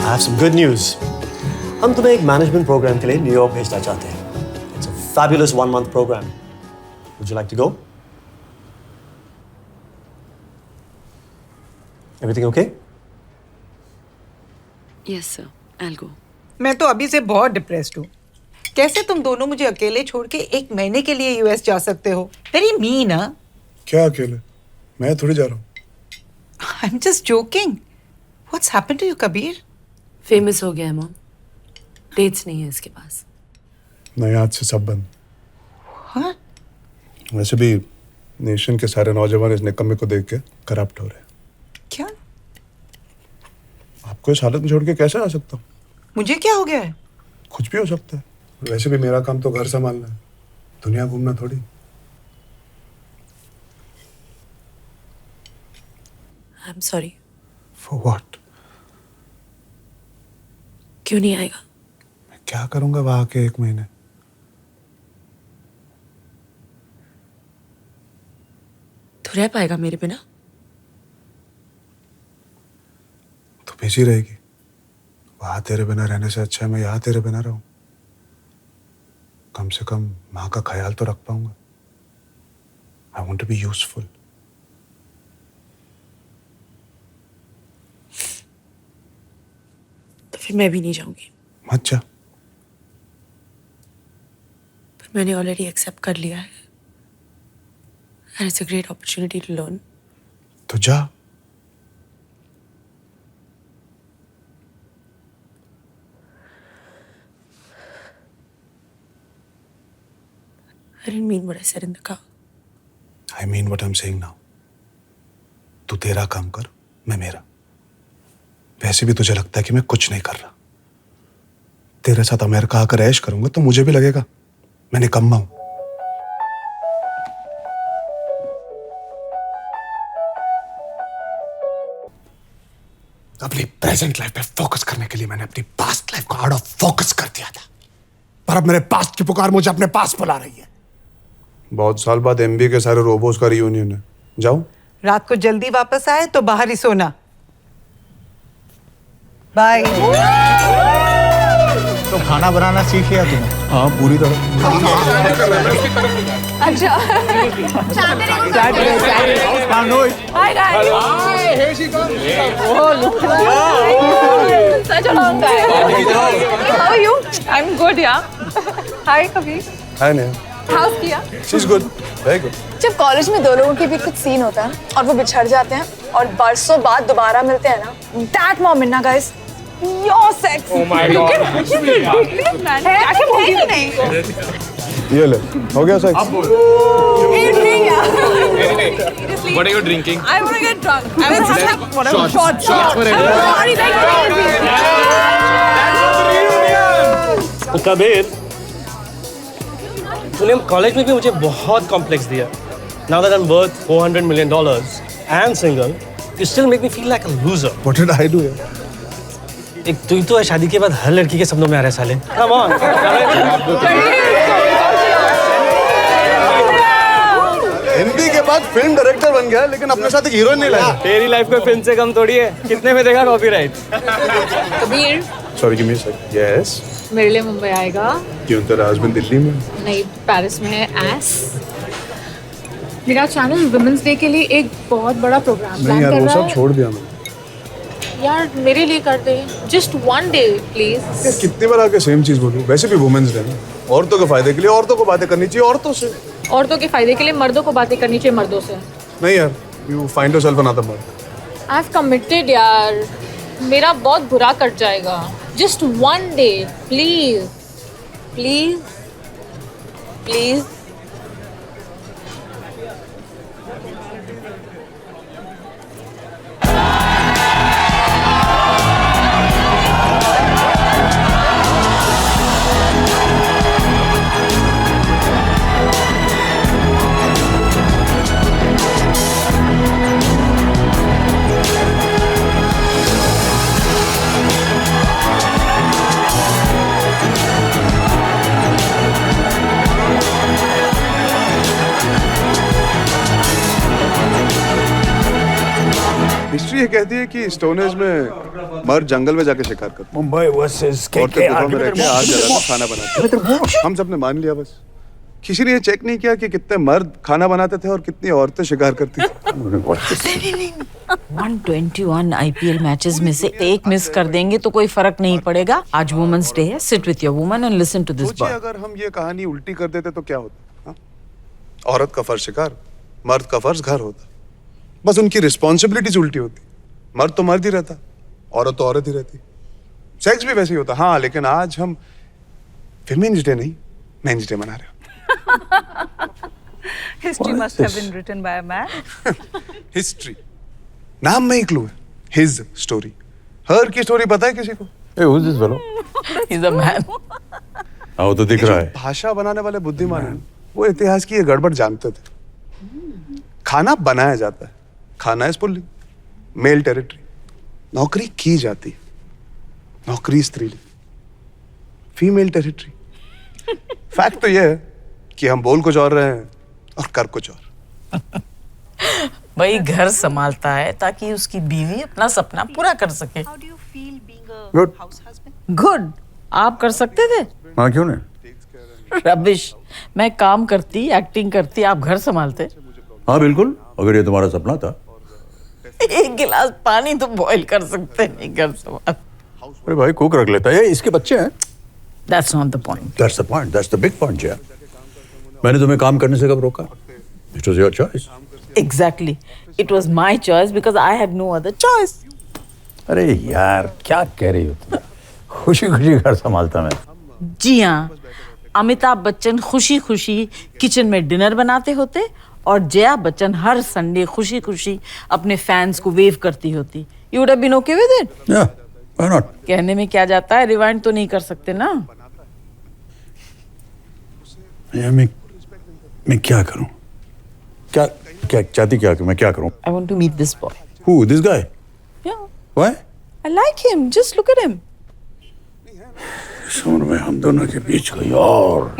I have some good news. हम तुम्हें एक मैनेजमेंट प्रोग्राम के लिए न्यूयॉर्क भेजना चाहते हैं. It's a fabulous 1-month program. Would you like to go? Everything okay? Yes, sir. I'll go. मैं तो अभी से बहुत डिप्रेस्ड हूँ. कैसे तुम दोनों मुझे अकेले छोड़ के 1 महीने के लिए यूएस जा सकते हो? वेरी मीन, हाँ? क्या अकेले? मैं थोड़ी जा रहा हूँ. I'm just joking. What's happened to you, Kabir? Famous हो गया है मॉम. डेट्स नहीं है इसके पास. नहीं, आज से सब बंद. What? वैसे भी नेशन के सारे नौजवान इस निकम्मे को देख के करप्ट हो रहे हैं. क्या? आपको इस हालत में छोड़ के कैसे आ सकता हूँ? मुझे क्या हो गया है? कुछ भी हो सकता है. वैसे भी मेरा काम तो घर संभालना है, दुनिया घूमना थोड़ी. I'm sorry. For what? क्यों नहीं आएगा? मैं क्या करूंगा वहां के 1 महीने? तू रह पाएगा मेरे बिना? तो बिजी रहेगी. वहां तेरे बिना रहने से अच्छा है मैं यहाँ तेरे बिना रहूं. कम से कम माँ का ख्याल तो रख पाऊंगा. I want to be useful. तो फिर मैं भी नहीं जाऊंगी. मत जा. पर मैंने ऑलरेडी एक्सेप्ट कर लिया है. And it's a great opportunity to learn. तो जा. I didn't mean what I said in the car. I mean what I'm saying now. तू तेरा काम कर, मैं मेरा. वैसे भी तुझे लगता है कि मैं कुछ नहीं कर रहा. तेरे साथ अमेरिका आकर ऐश करूंगा तो मुझे भी लगेगा मैं निकम्मा हूं. अपनी प्रेजेंट लाइफ पे फोकस करने के लिए मैंने अपनी पास्ट लाइफ को आउट ऑफ फोकस कर दिया था. पर अब मेरे पास्ट की पुकार मुझे अपने पास बुला रही है. बहुत साल बाद एमबी के सारे रोबोट्स का रियूनियन है. जाऊं? रात को जल्दी वापस आए तो बाहर ही सोना. बाय. तो खाना बनाना सीख लिया तूने? हाँ, पूरी तरह. अच्छा. Hi guys. Hi. Here she comes. Oh, look at that. Such a long time. How are you? I'm good, yeah. Hi, Kabir. है नहीं. How's Kia? She's good. Very good. जब कॉलेज में 2 लोगों के बीच कुछ सीन होता है और वो बिछड़ जाते हैं और बरसों बाद दोबारा मिलते हैं ना, that moment ना guys, your sex. Oh my God. Ridiculous, man. क्या बोल रही नहीं? ये ले. हो गया sex? What are you drinking? I want to get drunk. I want to have whatever. Shots. Kabir, तूने कॉलेज में भी मुझे बहुत कॉम्प्लेक्स दिया. Now that I'm worth $400 million and single, you still make me feel like a loser. What did I do here? एक तू ही तो है शादी के बाद हर लड़की के सपनों में आ रहा है साले. Come on. एमबी के बाद फिल्म डायरेक्टर बन गया लेकिन अपने साथ एक हीरोइन नहीं लाया. तेरी लाइफ कोई फिल्म से कम थोड़ी है. कितने में देगा copyright? Kabir, Sorry, give me a sec. Yes. मेरे लिए मुंबई आएगा. क्यों तेरा हस्बैंड दिल्ली में? नहीं, पेरिस में है. एस. मेरा चैनल वुमेन्स डे के लिए एक बहुत बड़ा प्रोग्राम नहीं प्लान यार, कर वो रहा सब है. छोड़ दिया मैंने. यार मेरे लिए कर दे. Just 1 day please. यार कितनी बार आके सेम चीज बोलूं. वैसे भी वुमेन्स डे ना, औरतों के फायदे के लिए औरतों को बातें करनी चाहिए औरतों से. औरतों के फायदे के लिए मर्दों को बातें करनी चाहिए मर्दों से. नहीं यार, यू फाइंड योरसेल्फ अनदर मर्द. आई हैव कमिटेड यार. मेरा बहुत बुरा कट जाएगा. Just 1 day please. Please please. ये कहती है कि स्टोनेज में मर्द जंगल में जाके शिकार करते मुंबई वर्सेस हैं, औरतें गुफा में रह के आग जलाकर खाना बनाते हैं। हम सबने मान लिया बस। किसी ने ये चेक नहीं किया कि कितने मर्द खाना बनाते थे और कितनी औरतें शिकार करती थी। 121 आईपीएल मैचेस में से एक मिस कर देंगे तो कोई फर्क नहीं पड़ेगा। आज वुमेन्स डे है, sit with your woman and listen to this सोचिए बॉय। अगर हम ये कहानी उल्टी कर देते तो क्या होता? हाँ? औरत का फर्ज शिकार, मर्द का फर्ज घर होता। बस उनकी रिस्पॉन्सिबिलिटीज उल्टी होती। मर्द तो मर्द ही रहता, औरत तो औरत ही रहती। सेक्स भी वैसे ही होता। हाँ, लेकिन आज हम विमेन्स डे नहीं, मेंस डे मना रहे हैं। History must have been written by a man. History नाम में ही क्लू है। हिज स्टोरी, हर की स्टोरी पता है किसी को? Hey, who's this fellow? He's a man. हाँ, वो तो दिख रहा है। भाषा बनाने वाले बुद्धिमान हैं, वो इतिहास की ये गड़बड़ जानते थे। खाना बनाया जाता है, खाना इज पुल्लिंग, मेल टेरिटरी। नौकरी की जाती है, नौकरी स्त्रीलिंग, फीमेल टेरिटरी। फैक्ट तो ये है कि हम बोल कुछ और रहे हैं और कर कुछ और। भाई घर संभालता है ताकि उसकी बीवी अपना सपना पूरा कर सके। Good. गुड, आप कर सकते थे? हाँ, क्यों नहीं? रबिश, मैं काम करती, एक्टिंग करती, आप घर संभालते। हाँ बिल्कुल, अगर ये तुम्हारा सपना था। एक गिलास पानी तो बॉईल कर सकते नहीं घर संभाल। अरे भाई, कुक रख लेता है, इसके बच्चे हैं। That's not the point. That's the point. That's the big point, यार। मैंने तुम्हें काम करने से कब रोका? It was your choice. Exactly. It was my choice because I had no other choice. अरे यार, क्या कह रही हो तुम? खुशी खुशी घर संभालता मैं। जी हाँ, अमिताभ बच्चन खुशी खुशी किचन में डिनर बनाते होते और जया बच्चन हर संडे खुशी खुशी अपने फैंस को वेव करती होती। You would have been okay with it? Yeah, why not? कहने में क्या जाता है, रिवाइंड तो नहीं कर सकते ना। यार मैं क्या करूं? क्या क्या चाहती क्या कि मैं क्या करूं? I want to meet this boy. Who? This guy? Yeah, Why? I like him. Just look at him. इस उम्र में हम दोनों के बीच कोई और।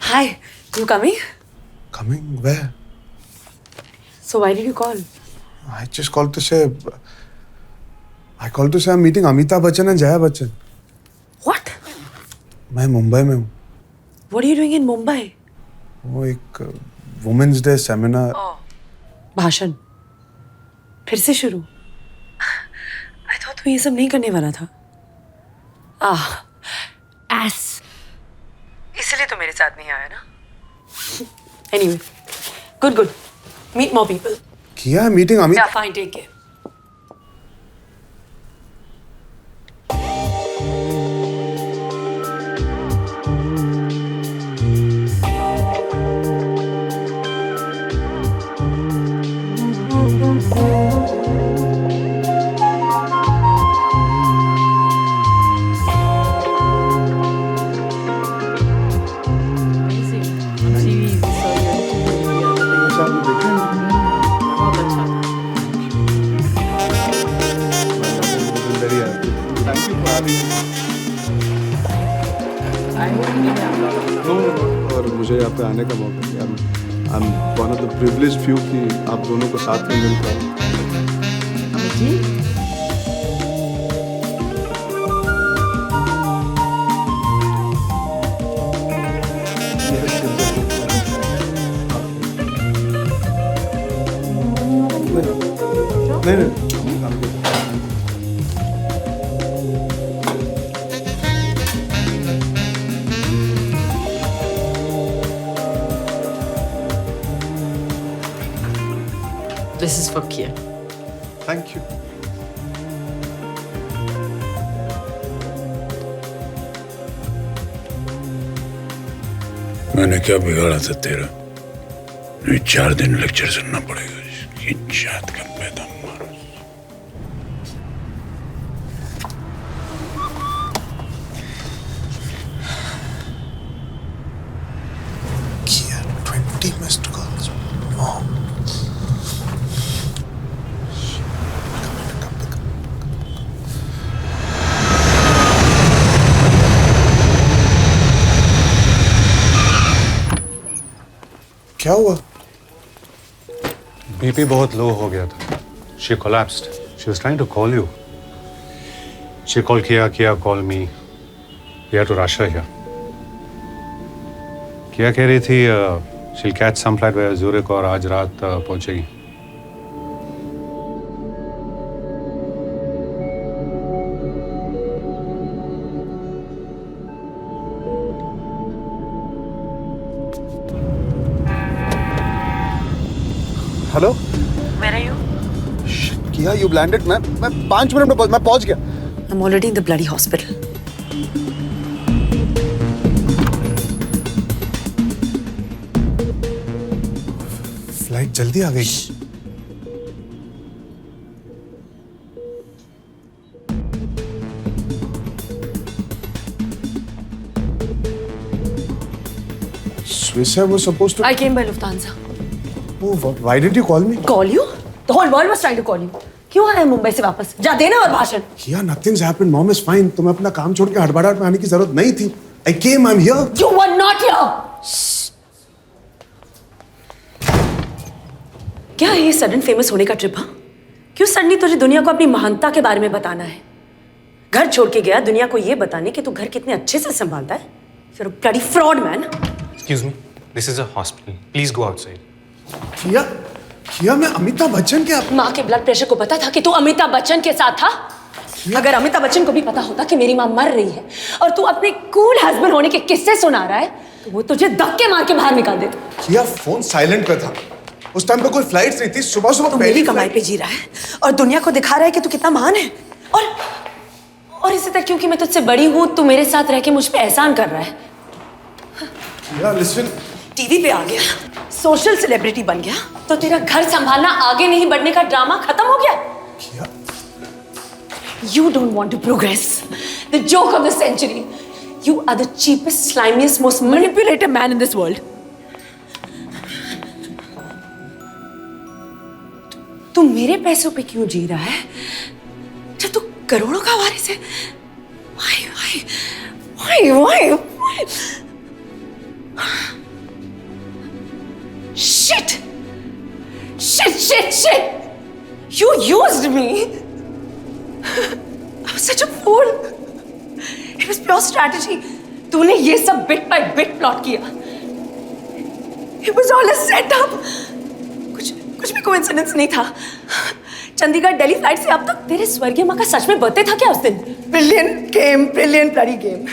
Hi, you coming? Coming where? So why did you call? I just called to say. I called to say I'm meeting Amitabh Bachchan and Jaya Bachchan. What? मैं मुंबई में हूँ। What are you doing in Mumbai? वो एक women's day seminar. भाषण फिर से शुरू। I thought तू ये सब नहीं करने वाला था। एस इसलिए तो मेरे साथ नहीं आया ना। Anyway, good. Meet more people. किया है meeting Amit. Yeah, fine, take care. और मुझे यहाँ पे आने का मौका दिया। I'm one of the privileged few कि आप दोनों को साथ में मिल पाए। नहीं This is for Kia. Thank you. मैंने क्या बिगाड़ा था तेरा? 4 दिन लेक्चर सुनना पड़ेगा। ये जात का पैदा मारो। किया 20 मिस्ड कॉल्स। क्या हुआ? बीपी बहुत लो हो गया था. She collapsed. She was trying to call you. She called Kia call me. We had to rush her here. Kia कह रही थी she'll catch some flight via Zurich और आज रात पहुंचेगी. Hello Where are you? किया, यू लैंडेड. मैं 5 minute में मैं पहुंच गया. I'm already in the bloody hospital. Flight जल्दी आ गई. Swiss Air was supposed to. I came by Lufthansa. Oh, why did you call me? Call you? The whole world was trying to call you. क्यों आया मुंबई से वापस? जा देना और भाषण. किया, nothing's happened. Mom is fine. तुम्हें अपना काम छोड़ के हड़बड़ाहट में आने की जरूरत नहीं थी. I came. I'm here. You were not here. क्या है ये सडन फेमस होने का ट्रिप? हाँ, क्यों सडनली तुझे दुनिया को अपनी महानता के बारे में बताना है? घर छोड़ के गया दुनिया को ये बताने कि तू घर कितने अच्छे से संभालता है. You're a bloody fraud, man. Excuse me, this is a hospital. Please go outside. किया, मैं अमिताभ बच्चन के माँ के ब्लड प्रेशर को पता था कि तू अमिताभ बच्चन के साथ था? अगर अमिताभ बच्चन को भी पता होता कि मेरी माँ मर रही है और तू अपने कूल हस्बैंड होने के किस्से सुना रहा है तो वो तुझे धक्के मार के बाहर निकाल देता. किया, फोन साइलेंट पे था. उस टाइम पे कोई फ्लाइट्स नहीं थी. सुबह तू मेरी कमाई पे जी रहा है और दुनिया को दिखा रहा है कि तू कितना महान है. और इसी तरह क्योंकि मैं तुझसे बड़ी हूँ तू मेरे साथ रह के मुझ पे एहसान कर रहा है. किया, लिसन. टीवी पे आ गया, सोशल सेलिब्रिटी बन गया तो तेरा घर संभालना आगे नहीं बढ़ने का ड्रामा खत्म हो गया. किया, You don't want to progress. The joke of the century. You are the cheapest, slimiest, most manipulative man in this world. तू मेरे पैसों पे क्यों जी रहा है? जब तू करोड़ों का वारिस है. Why? Shit! You used me. I was such a fool. It was pure strategy. तूने ये सब bit by bit plot किया. It was all a setup. कुछ भी coincidence नहीं था. चंडीगढ़ दिल्ली फ्लाइट से अब तक तेरे स्वर्गीय माँ का सच में बर्थडे था क्या उस दिन? Brilliant bloody game.